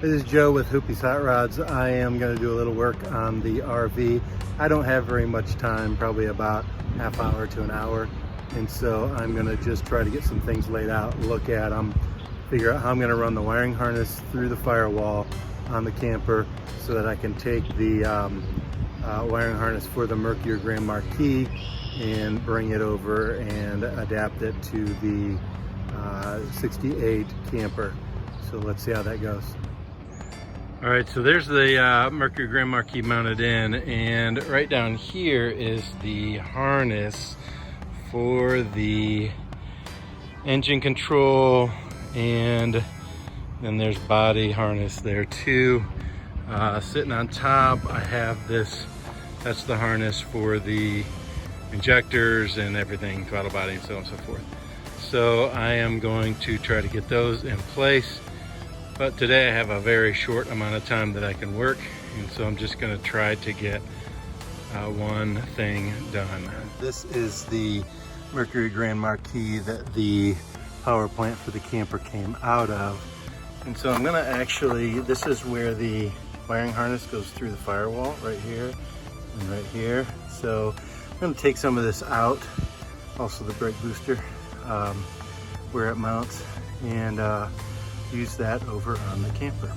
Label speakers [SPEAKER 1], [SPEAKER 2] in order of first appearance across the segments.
[SPEAKER 1] This is Joe with Hoopy's Hot Rods. I am going to do a little work on the RV. I don't have very much time, probably about half hour to an hour. And so I'm going to just try to get some things laid out, look at them, figure out how I'm going to run the wiring harness through the firewall on the camper so that I can take the wiring harness for the Mercury Grand Marquis and bring it over and adapt it to the 68 camper. So let's see how that goes. All right, so there's the Mercury Grand Marquis mounted in, and right down here is the harness for the engine control, and then there's body harness there too. Sitting on top, I have this, that's the harness for the injectors and everything, throttle body and so on and so forth. So I am going to try to get those in place. But today I have a very short amount of time that I can work, and so I'm just going to try to get one thing done. This is the Mercury Grand Marquis that the power plant for the camper came out of. And so I'm going to actually, this is where the wiring harness goes through the firewall, right here and right here. So I'm going to take some of this out, also the brake booster, where it mounts, and use that over on the camper.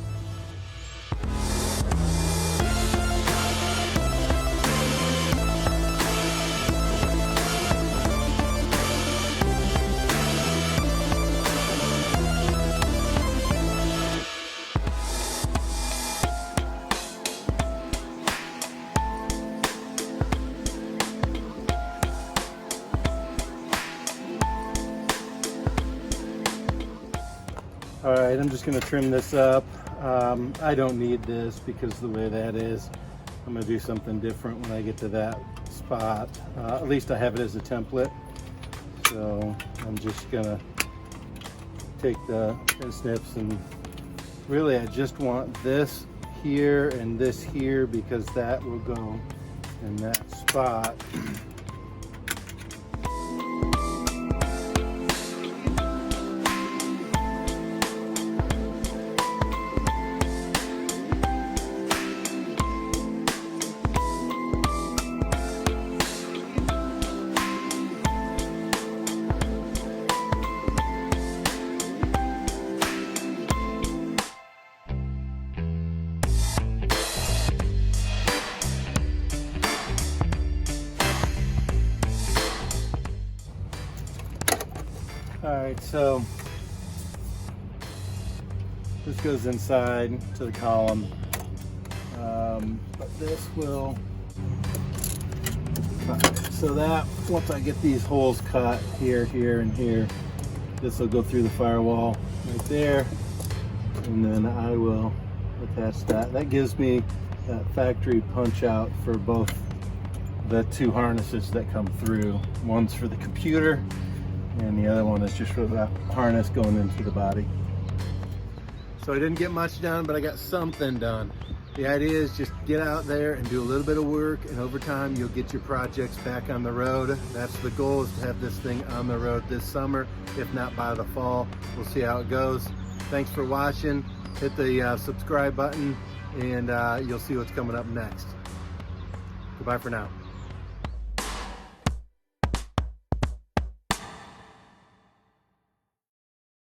[SPEAKER 1] All right, I'm just gonna trim this up. I don't need this because the way that is, I'm gonna do something different when I get to that spot. At least I have it as a template. So I'm just gonna take the snips, and really I just want this here and this here because that will go in that spot. All right, so this goes inside to the column, but this will, so that once I get these holes cut here, here, and here, this will go through the firewall right there, and then I will attach that. That gives me that factory punch out for both the two harnesses that come through. One's for the computer, and the other one is just for the harness going into the body. So I didn't get much done, but I got something done. The idea is just get out there and do a little bit of work, and over time you'll get your projects back on the road. That's the goal, is to have this thing on the road this summer, if not by the fall. We'll see how it goes. Thanks for watching. Hit the subscribe button, and you'll see what's coming up next. Goodbye for now.